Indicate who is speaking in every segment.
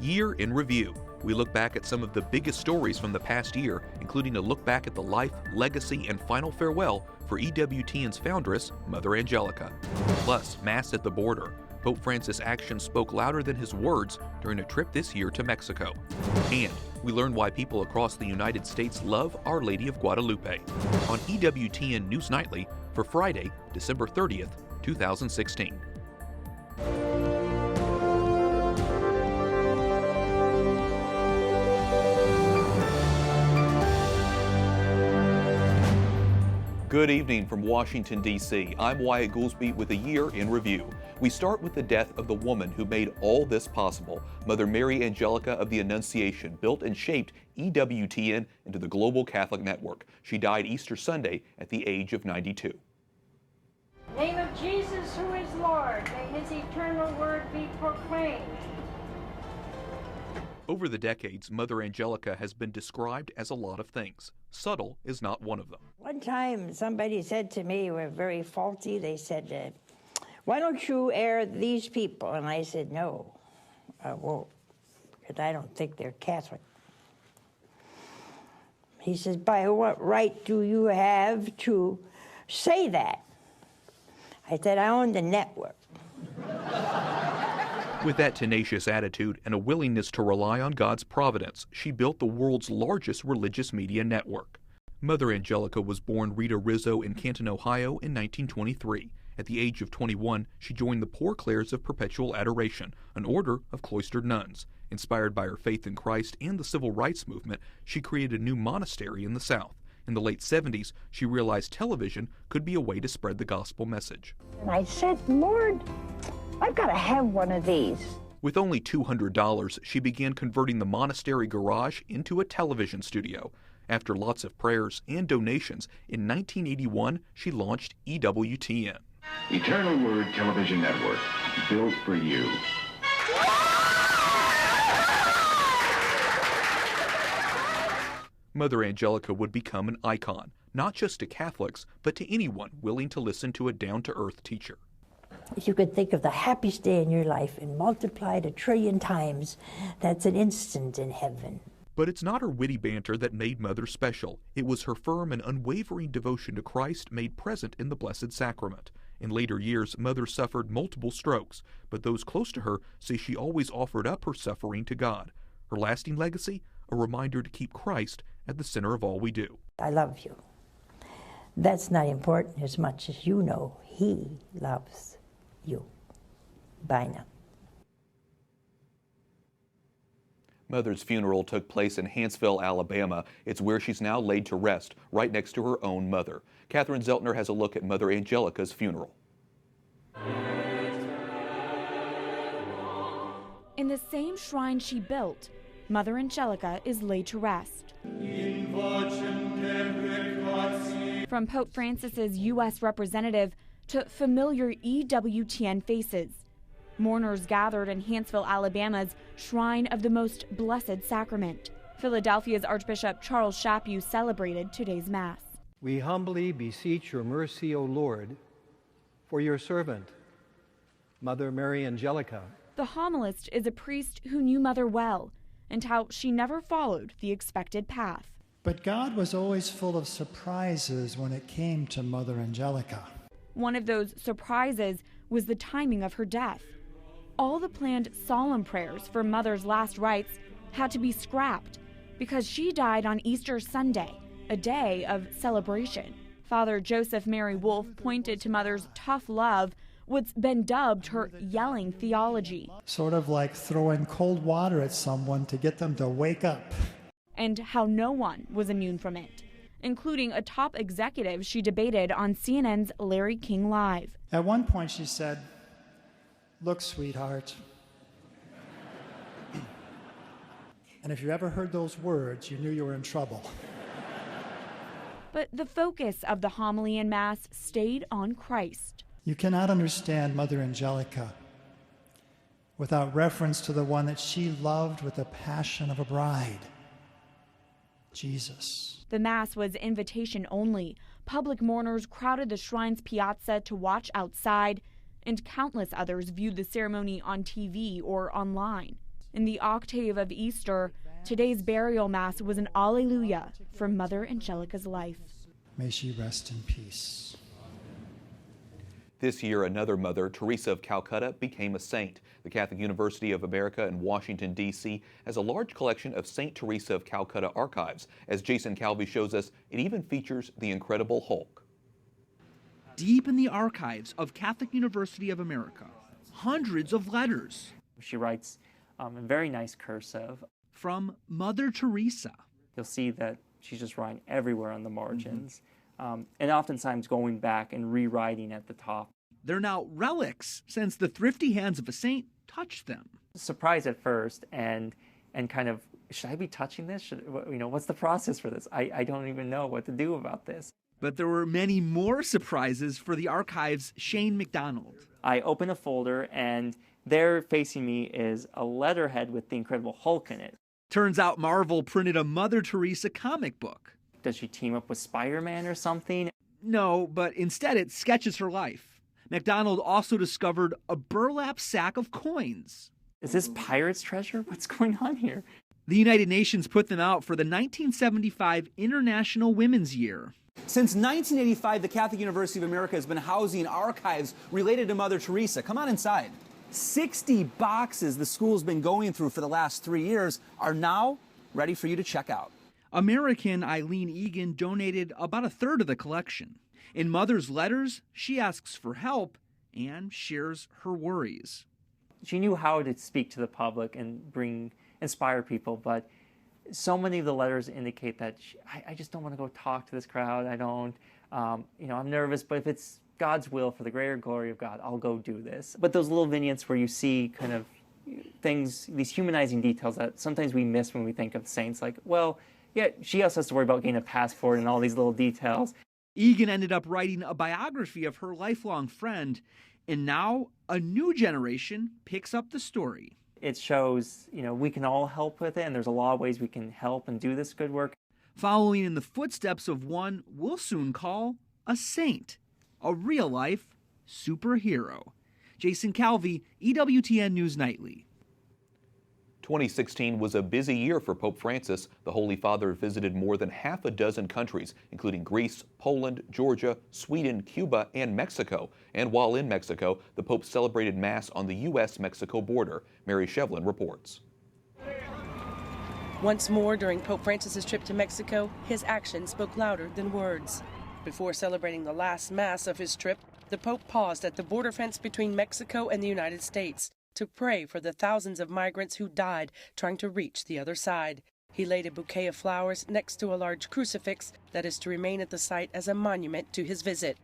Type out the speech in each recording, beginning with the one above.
Speaker 1: Year in Review. We look back at some of the biggest stories from the past year, including a look back at the life, legacy, and final farewell for EWTN's foundress, Mother Angelica. Plus, Mass at the border. Pope Francis' actions spoke louder than his words during a trip this year to Mexico. And we learn why people across the United States love Our Lady of Guadalupe on EWTN News Nightly for Friday, December 30th, 2016. Good evening from Washington, D.C. I'm Wyatt Goolsby with a year in review. We start with the death of the woman who made all this possible. Mother Mary Angelica of the Annunciation built and shaped EWTN into the global Catholic network. She died Easter Sunday at the age of 92.
Speaker 2: Name of Jesus, who is Lord, may his eternal word be proclaimed.
Speaker 1: Over the decades, Mother Angelica has been described as a lot of things. Subtle is not one of them.
Speaker 2: One time somebody said to me, we're very faulty, they said, why don't you air these people? And I said, no, I won't, because I don't think they're Catholic. He says, by what right do you have to say that? I said, I own the network.
Speaker 1: With that tenacious attitude and a willingness to rely on God's providence, she built the world's largest religious media network. Mother Angelica was born Rita Rizzo in Canton, Ohio in 1923. At the age of 21, she joined the Poor Clares of Perpetual Adoration, an order of cloistered nuns. Inspired by her faith in Christ and the civil rights movement, she created a new monastery in the South. In the late 70s, she realized television could be a way to spread the gospel message.
Speaker 2: And I said, Lord, I've got to have one of these.
Speaker 1: With only $200, she began converting the monastery garage into a television studio. After lots of prayers and donations, in 1981, she launched EWTN.
Speaker 3: Eternal Word Television Network, built for you.
Speaker 1: Mother Angelica would become an icon, not just to Catholics, but to anyone willing to listen to a down-to-earth teacher.
Speaker 2: If you could think of the happiest day in your life and multiply it 1 trillion times, that's an instant in heaven.
Speaker 1: But it's not her witty banter that made Mother special. It was her firm and unwavering devotion to Christ made present in the Blessed Sacrament. In later years, Mother suffered multiple strokes, but those close to her say she always offered up her suffering to God. Her lasting legacy? A reminder to keep Christ at the center of all we do.
Speaker 2: I love you. That's not important as much as you know He loves you. Bye now.
Speaker 1: Mother's funeral took place in Huntsville, Alabama. It's where she's now laid to rest, right next to her own mother. Catherine Zeltner has a look at Mother Angelica's funeral.
Speaker 4: In the same shrine she built, Mother Angelica is laid to rest. From Pope Francis's U.S. representative to familiar EWTN faces, mourners gathered in Huntsville, Alabama's Shrine of the Most Blessed Sacrament. Philadelphia's Archbishop Charles Chaput celebrated today's Mass.
Speaker 5: We humbly beseech your mercy, O Lord, for your servant, Mother Mary Angelica.
Speaker 4: The homilist is a priest who knew Mother well and how she never followed the expected path.
Speaker 6: But God was always full of surprises when it came to Mother Angelica.
Speaker 4: One of those surprises was the timing of her death. All the planned solemn prayers for Mother's last rites had to be scrapped because she died on Easter Sunday, a day of celebration. Father Joseph Mary Wolf pointed to Mother's tough love, what's been dubbed her yelling theology.
Speaker 6: Sort of like throwing cold water at someone to get them to wake up.
Speaker 4: And how no one was immune from it, including a top executive she debated on CNN's Larry King Live.
Speaker 6: At one point she said, "Look, sweetheart." And if you ever heard those words, you knew you were in trouble.
Speaker 4: But the focus of the homily and Mass stayed on Christ.
Speaker 6: You cannot understand Mother Angelica without reference to the one that she loved with the passion of a bride, Jesus.
Speaker 4: The Mass was invitation only. Public mourners crowded the shrine's piazza to watch outside, and countless others viewed the ceremony on TV or online. In the octave of Easter, today's burial mass was an Alleluia for Mother Angelica's life.
Speaker 6: May she rest in peace.
Speaker 1: This year, another mother, Teresa of Calcutta, became a saint. The Catholic University of America in Washington, D.C. has a large collection of St. Teresa of Calcutta archives. As Jason Kolbe shows us, it even features the Incredible Hulk.
Speaker 7: Deep in the archives of Catholic University of America, hundreds of letters.
Speaker 8: She writes in very nice cursive.
Speaker 7: From Mother Teresa.
Speaker 8: You'll see that she's just writing everywhere on the margins, and oftentimes going back and rewriting at the top.
Speaker 7: They're now relics since the thrifty hands of a saint touched them.
Speaker 8: Surprised at first and kind of, should I be touching this? What's the process for this? I don't even know what to do about this.
Speaker 7: But there were many more surprises for the archive's Shane McDonald.
Speaker 8: I open a folder, and there facing me is a letterhead with the Incredible Hulk in it.
Speaker 7: Turns out Marvel printed a Mother Teresa comic book.
Speaker 8: Does she team up with Spider-Man or something?
Speaker 7: No, but instead it sketches her life. McDonald also discovered a burlap sack of coins.
Speaker 8: Is this pirate's treasure? What's going on here?
Speaker 7: The United Nations put them out for the 1975 International Women's Year.
Speaker 9: Since 1985, the Catholic University of America has been housing archives related to Mother Teresa. Come on inside. 60 boxes the school's been going through for the last 3 years are now ready for you to check out.
Speaker 7: American Eileen Egan donated about a third of the collection. In Mother's letters, she asks for help and shares her worries.
Speaker 8: She knew how to speak to the public and inspire people, but so many of the letters indicate that I just don't want to go talk to this crowd. I don't, I'm nervous, but if it's God's will for the greater glory of God, I'll go do this. But those little vignettes where you see kind of things, these humanizing details that sometimes we miss when we think of saints, like, well, yeah, she also has to worry about getting a passport and all these little details.
Speaker 7: Egan ended up writing a biography of her lifelong friend, and now a new generation picks up the story.
Speaker 8: It shows, we can all help with it, and there's a lot of ways we can help and do this good work.
Speaker 7: Following in the footsteps of one we'll soon call a saint, a real-life superhero. Jason Kolbe, EWTN News Nightly.
Speaker 1: 2016 was a busy year for Pope Francis. The Holy Father visited more than half a dozen countries, including Greece, Poland, Georgia, Sweden, Cuba, and Mexico. And while in Mexico, the Pope celebrated Mass on the U.S.-Mexico border. Mary Shevlin reports.
Speaker 10: Once more during Pope Francis's trip to Mexico, his actions spoke louder than words. Before celebrating the last Mass of his trip, the Pope paused at the border fence between Mexico and the United States to pray for the thousands of migrants who died trying to reach the other side. He laid a bouquet of flowers next to a large crucifix that is to remain at the site as a monument to his visit.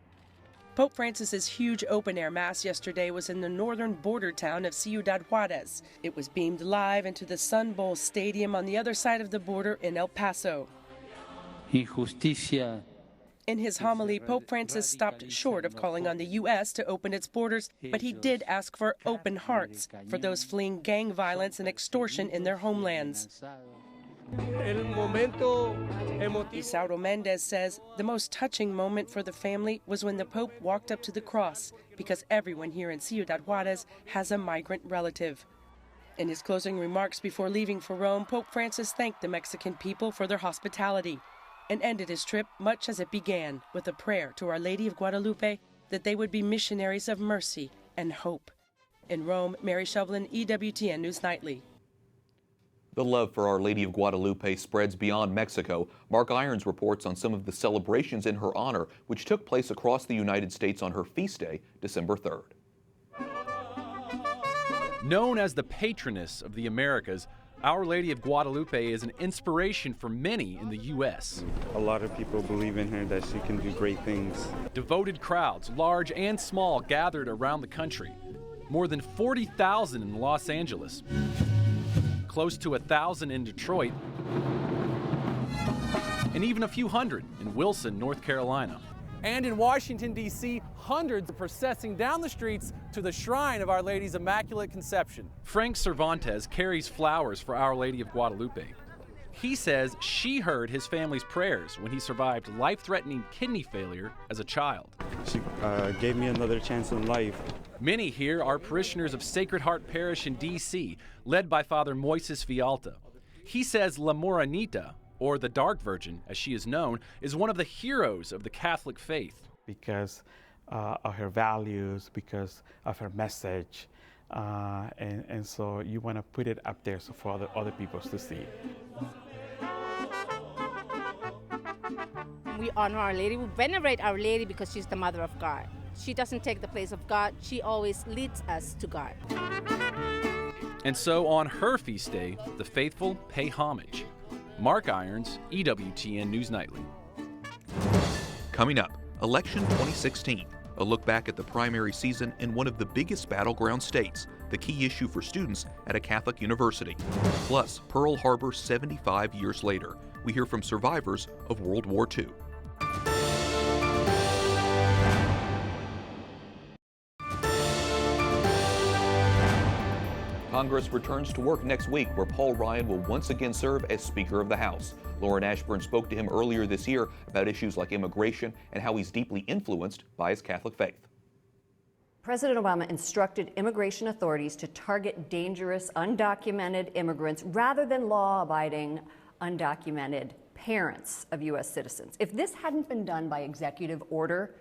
Speaker 10: Pope Francis's huge open-air Mass yesterday was in the northern border town of Ciudad Juarez. It was beamed live into the Sun Bowl Stadium on the other side of the border in El Paso. In his homily, Pope Francis stopped short of calling on the U.S. to open its borders, but he did ask for open hearts for those fleeing gang violence and extortion in their homelands. Isauro Mendez says the most touching moment for the family was when the Pope walked up to the cross, because everyone here in Ciudad Juarez has a migrant relative. In his closing remarks before leaving for Rome, Pope Francis thanked the Mexican people for their hospitality and ended his trip much as it began, with a prayer to Our Lady of Guadalupe that they would be missionaries of mercy and hope. In Rome, Mary Shevlin, EWTN News Nightly.
Speaker 1: The love for Our Lady of Guadalupe spreads beyond Mexico. Mark Irons reports on some of the celebrations in her honor, which took place across the United States on her feast day, December 3rd.
Speaker 11: Known as the patroness of the Americas, Our Lady of Guadalupe is an inspiration for many in the U.S.
Speaker 12: A lot of people believe in her, that she can do great things.
Speaker 11: Devoted crowds, large and small, gathered around the country. More than 40,000 in Los Angeles, close to 1,000 in Detroit, and even a few hundred in Wilson, North Carolina.
Speaker 13: And in Washington, D.C., hundreds are processing down the streets to the shrine of Our Lady's Immaculate Conception.
Speaker 11: Frank Cervantes carries flowers for Our Lady of Guadalupe. He says she heard his family's prayers when he survived life-threatening kidney failure as a child.
Speaker 12: She gave me another chance in life,
Speaker 11: Many here are parishioners of Sacred Heart Parish in D.C., led by Father Moises Vialta. He says La Morenita, or the Dark Virgin, as she is known, is one of the heroes of the Catholic faith.
Speaker 12: Because of her values, because of her message, and so you want to put it up there so for other people to see.
Speaker 14: We honor Our Lady, we venerate Our Lady because she's the Mother of God. She doesn't take the place of God, she always leads us to God.
Speaker 11: And so on her feast day, the faithful pay homage. Mark Irons, EWTN News Nightly.
Speaker 1: Coming up, Election 2016. A look back at the primary season in one of the biggest battleground states, the key issue for students at a Catholic university. Plus, Pearl Harbor 75 years later. We hear from survivors of World War II. Congress returns to work next week, where Paul Ryan will once again serve as Speaker of the House. Lauren Ashburn spoke to him earlier this year about issues like immigration and how he's deeply influenced by his Catholic faith.
Speaker 15: President Obama instructed immigration authorities to target dangerous, undocumented immigrants rather than law-abiding, undocumented parents of U.S. citizens. If this hadn't been done by executive order,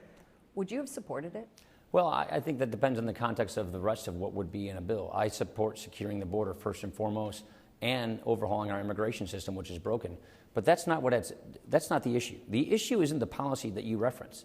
Speaker 15: would you have supported it?
Speaker 16: Well, I think that depends on the context of the rest of what would be in a bill. I support securing the border first and foremost and overhauling our immigration system, which is broken. But that's not the issue. The issue isn't the policy that you reference.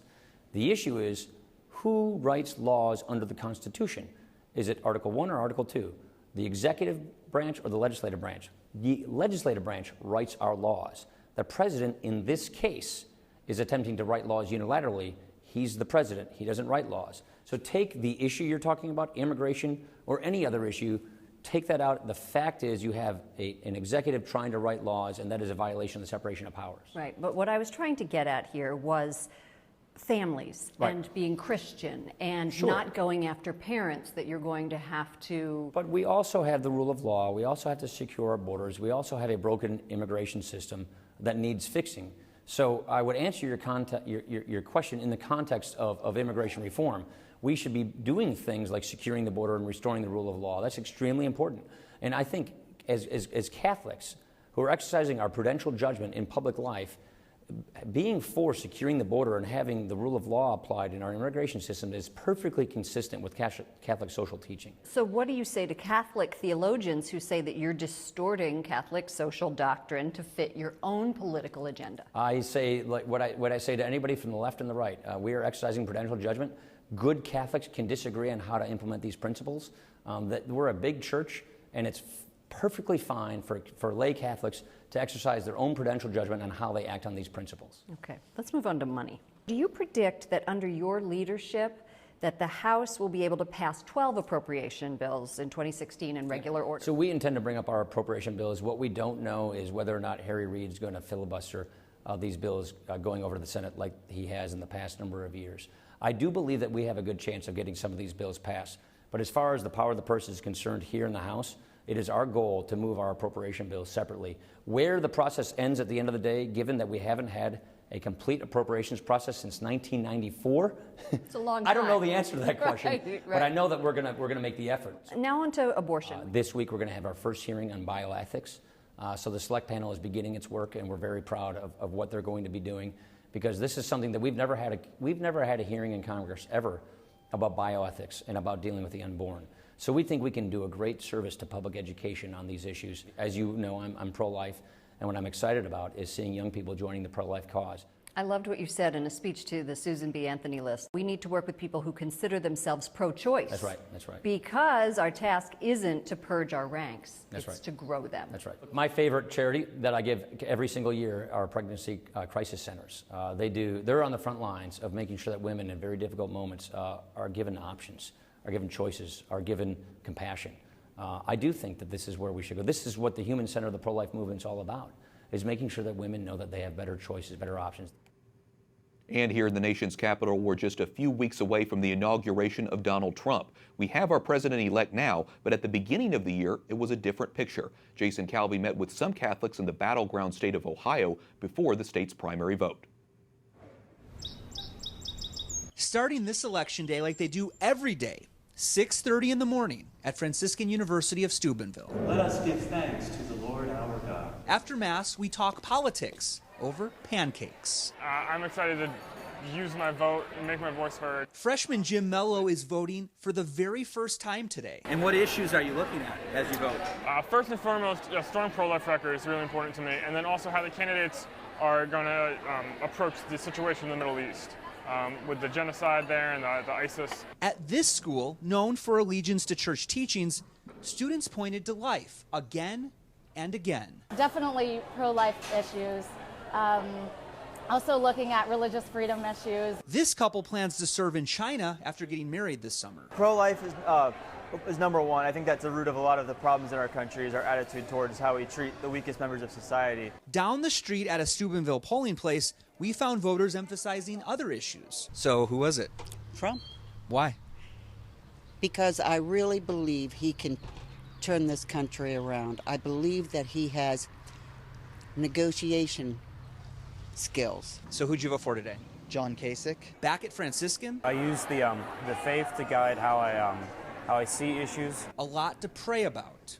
Speaker 16: The issue is who writes laws under the Constitution. Is it Article 1 or Article 2? The executive branch or the legislative branch? The legislative branch writes our laws. The president, in this case, is attempting to write laws unilaterally. He's the president. He doesn't write laws. So take the issue you're talking about, immigration, or any other issue, take that out. The fact is you have an executive trying to write laws, and that is a violation of the separation of powers.
Speaker 15: Right, but what I was trying to get at here was families and being Christian and not going after parents that you're going to have to...
Speaker 16: But we also have the rule of law. We also have to secure our borders. We also have a broken immigration system that needs fixing. So I would answer your question in the context of immigration reform. We should be doing things like securing the border and restoring the rule of law. That's extremely important. And I think as Catholics who are exercising our prudential judgment in public life, being for securing the border and having the rule of law applied in our immigration system is perfectly consistent with Catholic social teaching.
Speaker 15: So what do you say to Catholic theologians who say that you're distorting Catholic social doctrine to fit your own political agenda?
Speaker 16: I say, like what I say to anybody from the left and the right, we are exercising prudential judgment. Good Catholics can disagree on how to implement these principles. That we're a big church, and it's perfectly fine for lay Catholics to exercise their own prudential judgment on how they act on these principles.
Speaker 15: Okay, let's move on to money. Do you predict that under your leadership that the House will be able to pass 12 appropriation bills in 2016 in regular order?
Speaker 16: So we intend to bring up our appropriation bills. What we don't know is whether or not Harry Reid is going to filibuster these bills going over to the Senate like he has in the past number of years. I do believe that we have a good chance of getting some of these bills passed. But as far as the power of the purse is concerned here in the House, it is our goal to move our appropriation bills separately. Where the process ends at the end of the day, given that we haven't had a complete appropriations process since 1994,
Speaker 15: it's a long time.
Speaker 16: I don't know the answer to that question, but I know that we're gonna make the effort.
Speaker 15: Now on to abortion.
Speaker 16: This week we're gonna have our first hearing on bioethics. So the select panel is beginning its work, and we're very proud of what they're going to be doing, because this is something that we've never had a hearing in Congress ever about bioethics and about dealing with the unborn. So we think we can do a great service to public education on these issues. As you know, I'm pro-life, and what I'm excited about is seeing young people joining the pro-life cause.
Speaker 15: I loved what you said in a speech to the Susan B. Anthony list. We need to work with people who consider themselves pro-choice.
Speaker 16: That's right, that's right.
Speaker 15: Because our task isn't to purge our ranks, it's to grow them.
Speaker 16: That's right. My favorite charity that I give every single year are pregnancy crisis centers. They're on the front lines of making sure that women in very difficult moments are given options, are given choices, are given compassion. I do think that this is where we should go. This is what the human center of the pro-life movement is all about, is making sure that women know that they have better choices, better options.
Speaker 1: And here in the nation's capital, we're just a few weeks away from the inauguration of Donald Trump. We have our president-elect now, but at the beginning of the year, it was a different picture. Jason Calvi met with some Catholics in the battleground state of Ohio before the state's primary vote.
Speaker 17: Starting this election day like they do every day,
Speaker 9: 6:30 in the morning at Franciscan University of Steubenville.
Speaker 17: Let us give thanks to the Lord our God.
Speaker 9: After Mass, we talk politics over pancakes.
Speaker 18: I'm excited to use my vote and make my voice heard.
Speaker 9: Freshman Jim Mello is voting for the very first time today.
Speaker 7: And what issues are you looking at as you vote?
Speaker 18: First and foremost, strong pro-life record is really important to me, and then also how the candidates are going to approach the situation in the Middle East. With the genocide there and the ISIS.
Speaker 9: At this school, known for allegiance to church teachings, students pointed to life again and again.
Speaker 19: Definitely pro-life issues. Also looking at religious freedom issues.
Speaker 9: This couple plans to serve in China after getting married this summer.
Speaker 20: Pro-life is number one. I think that's the root of a lot of the problems in our country is our attitude towards how we treat the weakest members of society.
Speaker 9: Down the street at a Steubenville polling place, we found voters emphasizing other issues.
Speaker 21: So who was it?
Speaker 22: Trump.
Speaker 9: Why?
Speaker 22: Because I really believe he can turn this country around. I believe that he has negotiation skills.
Speaker 9: So who'd you vote for today?
Speaker 21: John Kasich.
Speaker 9: Back at Franciscan?
Speaker 20: I use the faith to guide how I see issues.
Speaker 9: A lot to pray about.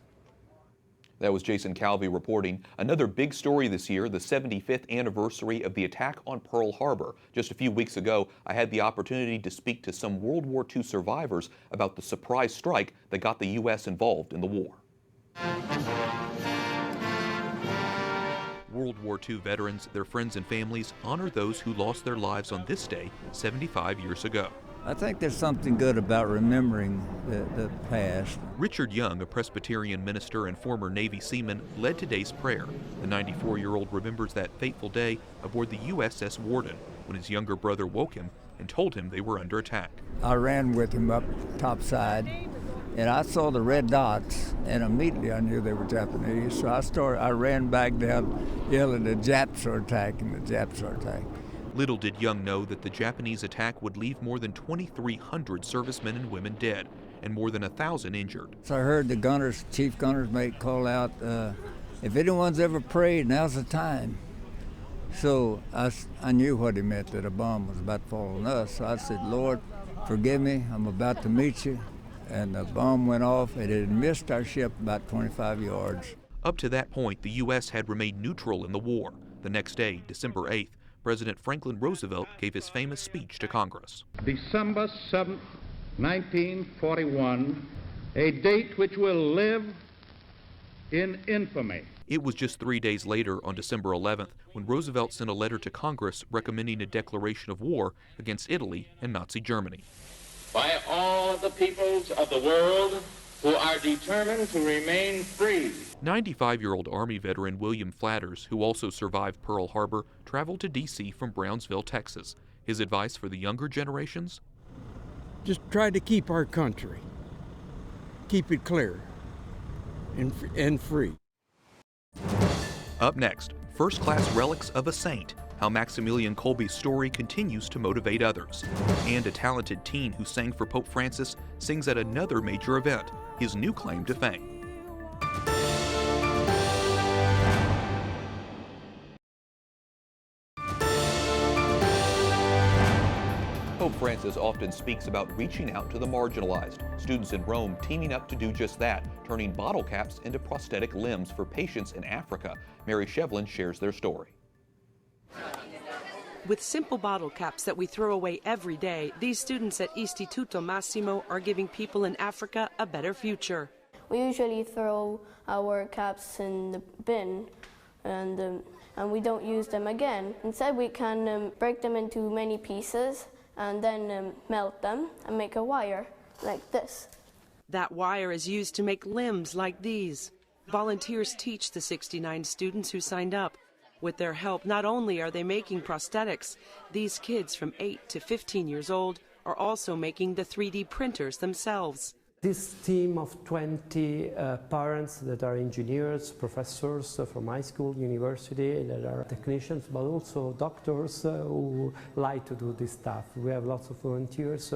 Speaker 1: That was Jason Calvi reporting. Another big story this year, the 75th anniversary of the attack on Pearl Harbor. Just a few weeks ago, I had the opportunity to speak to some World War II survivors about the surprise strike that got the U.S. involved in the war. World War II veterans, their friends and families honor those who lost their lives on this day 75 years ago.
Speaker 23: I think there's something good about remembering the past.
Speaker 1: Richard Young, a Presbyterian minister and former Navy seaman, led today's prayer. The 94-year-old remembers that fateful day aboard the USS Warden when his younger brother woke him and told him they were under attack.
Speaker 23: I ran with him up topside, and I saw the red dots, and immediately I knew they were Japanese. So I ran back down yelling, "The Japs are attacking, the Japs are attacking."
Speaker 1: Little did Young know that the Japanese attack would leave more than 2,300 servicemen and women dead and more than 1,000 injured.
Speaker 23: So I heard the chief gunner's mate call out, if anyone's ever prayed, now's the time. So I knew what he meant, that a bomb was about to fall on us. So I said, "Lord, forgive me, I'm about to meet you." And the bomb went off. It had missed our ship about 25 yards.
Speaker 1: Up to that point, the U.S. had remained neutral in the war. The next day, December 8th, President Franklin Roosevelt gave his famous speech to Congress.
Speaker 24: December 7th, 1941, a date which will live in infamy.
Speaker 1: It was just 3 days later, on December 11th, when Roosevelt sent a letter to Congress recommending a declaration of war against Italy and Nazi Germany.
Speaker 25: By all the peoples of the world who are determined to remain free.
Speaker 1: 95-year-old Army veteran William Flatters, who also survived Pearl Harbor, traveled to D.C. from Brownsville, Texas. His advice for the younger generations?
Speaker 26: Just try to keep our country. Keep it clear and free.
Speaker 1: Up next, first-class relics of a saint, how Maximilian Kolbe's story continues to motivate others, and a talented teen who sang for Pope Francis sings at another major event, his new claim to fame. Pope Francis often speaks about reaching out to the marginalized. Students in Rome teaming up to do just that, turning bottle caps into prosthetic limbs for patients in Africa. Mary Shevlin shares their story.
Speaker 10: With simple bottle caps that we throw away every day, these students at Istituto Massimo are giving people in Africa a better future.
Speaker 27: We usually throw our caps in the bin and we don't use them again. Instead, we can break them into many pieces and then melt them and make a wire like this.
Speaker 10: That wire is used to make limbs like these. Volunteers teach the 69 students who signed up. With their help, not only are they making prosthetics, these kids from 8 to 15 years old are also making the 3D printers themselves.
Speaker 28: This team of 20 parents that are engineers, professors from high school, university, that are technicians, but also doctors who like to do this stuff. We have lots of volunteers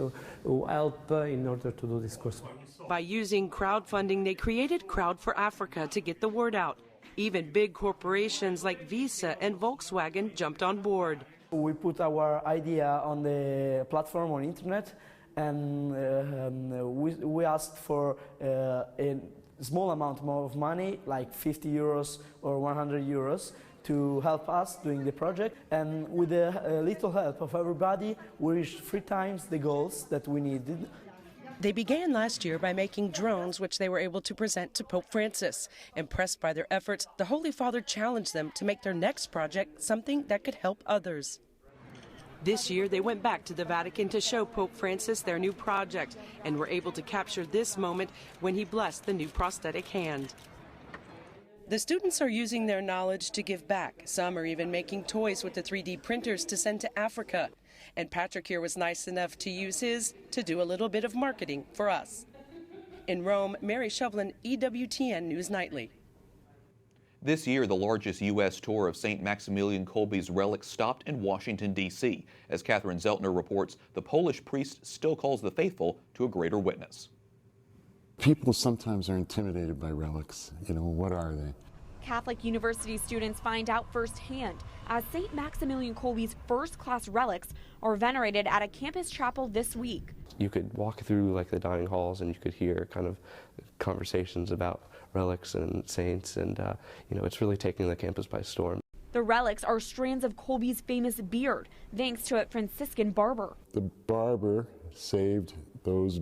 Speaker 28: who help in order to do this course.
Speaker 10: By using crowdfunding, they created Crowd for Africa to get the word out. Even big corporations like Visa and Volkswagen jumped on board.
Speaker 28: We put our idea on the platform on internet,
Speaker 2: and we asked for a small amount more of money, like 50 euros or 100 euros, to help us doing the project. And with a little help of everybody, we reached 3 times the goals that we needed.
Speaker 10: They began last year by making drones, which they were able to present to Pope Francis. Impressed by their efforts, the Holy Father challenged them to make their next project something that could help others. This year, they went back to the Vatican to show Pope Francis their new project and were able to capture this moment when he blessed the new prosthetic hand. The students are using their knowledge to give back. Some are even making toys with the 3D printers to send to Africa. And Patrick here was nice enough to use his to do a little bit of marketing for us. In Rome, Mary Shovlin, EWTN News Nightly.
Speaker 1: This year, the largest U.S. tour of St. Maximilian Kolbe's Relic stopped in Washington, D.C. As Catherine Zeltner reports, the Polish priest still calls the faithful to a greater witness.
Speaker 3: People sometimes are intimidated by relics. You know, what are they?
Speaker 4: Catholic University students find out firsthand as St. Maximilian Kolbe's first-class relics are venerated at a campus chapel this week.
Speaker 5: You could walk through like the dining halls and you could hear kind of conversations about relics and saints, and you know, it's really taking the campus by storm.
Speaker 4: The relics are strands of Kolbe's famous beard, thanks to a Franciscan barber.
Speaker 3: The barber saved those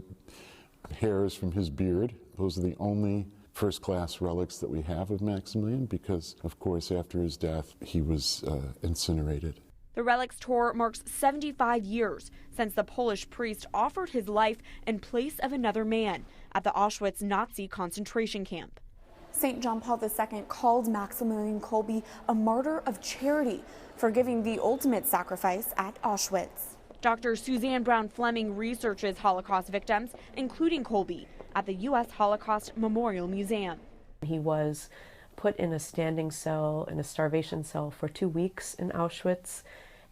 Speaker 3: hairs from his beard. Those are the only first-class relics that we have of Maximilian because, of course, after his death, he was incinerated.
Speaker 4: The Relics tour marks 75 years since the Polish priest offered his life in place of another man at the Auschwitz Nazi concentration camp.
Speaker 6: St. John Paul II called Maximilian Kolbe a martyr of charity for giving the ultimate sacrifice at Auschwitz.
Speaker 4: Dr. Suzanne Brown Fleming researches Holocaust victims, including Kolbe, at the U.S. Holocaust Memorial Museum.
Speaker 8: He was put in a standing cell, in a starvation cell for 2 weeks in Auschwitz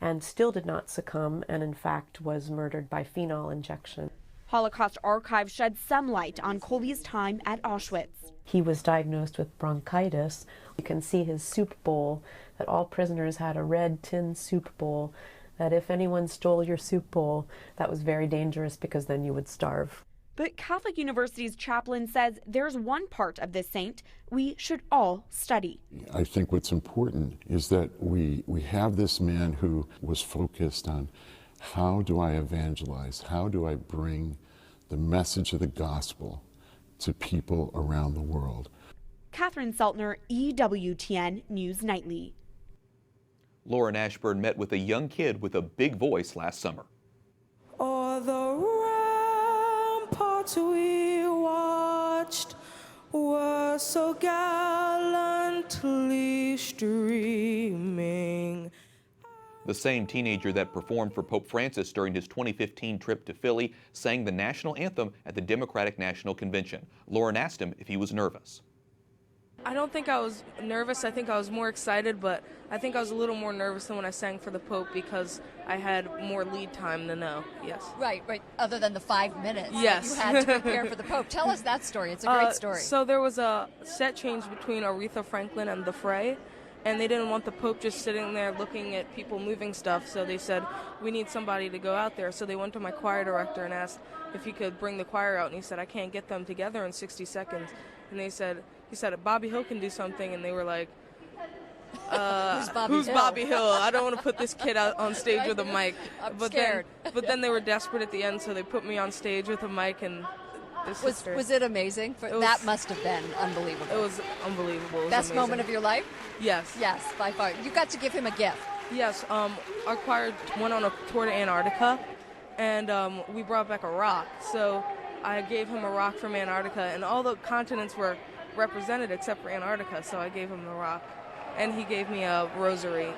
Speaker 8: and still did not succumb, and in fact was murdered by phenol injection.
Speaker 4: Holocaust Archive shed some light on Kolbe's time at Auschwitz.
Speaker 8: He was diagnosed with bronchitis. You can see his soup bowl, that all prisoners had a red tin soup bowl, that if anyone stole your soup bowl, that was very dangerous because then you would starve.
Speaker 4: But Catholic University's chaplain says there's one part of this saint we should all study.
Speaker 3: I think what's important is that we have this man who was focused on how do I evangelize, how do I bring the message of the gospel to people around the world.
Speaker 4: Catherine Zeltner, EWTN News Nightly.
Speaker 1: Lauren Ashburn met with a young kid with a big voice last summer.
Speaker 13: O'er the ramparts we watched were so gallantly streaming.
Speaker 1: The same teenager that performed for Pope Francis during his 2015 trip to Philly sang the national anthem at the Democratic National Convention. Lauren asked him if he was nervous.
Speaker 21: I don't think I was nervous. I think I was more excited, but I think I was a little more nervous than when I sang for the Pope because I had more lead time than now, yes.
Speaker 15: Right. Other than the 5 minutes
Speaker 21: yes.
Speaker 15: that you had to prepare for the Pope. Tell us that story. It's a great story.
Speaker 21: So there was a set change between Aretha Franklin and the Fray, and they didn't want the Pope just sitting there looking at people moving stuff, so they said, we need somebody to go out there. So they went to my choir director and asked if he could bring the choir out, and he said, I can't get them together in 60 seconds. And he said, Bobby Hill can do something, and they were like, who's Bobby Hill? I don't want to put this kid out on stage with a mic.
Speaker 15: I'm scared.
Speaker 21: But then they were desperate at the end, so they put me on stage with a mic and the sister.
Speaker 15: Was it amazing? That must have been unbelievable.
Speaker 21: It was unbelievable. It was
Speaker 15: Best
Speaker 21: amazing.
Speaker 15: moment of your life?
Speaker 21: Yes.
Speaker 15: Yes, by far. You got to give him a gift.
Speaker 21: Yes. Our choir went on a tour to Antarctica, and we brought back a rock. So I gave him a rock from Antarctica, and all the continents were represented except for Antarctica, so I gave him the rock. And he gave me a rosary.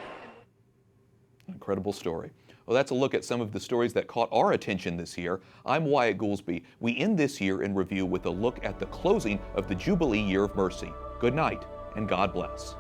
Speaker 1: Incredible story. Well, that's a look at some of the stories that caught our attention this year. I'm Wyatt Goolsby. We end this year in review with a look at the closing of the Jubilee Year of Mercy. Good night, and God bless.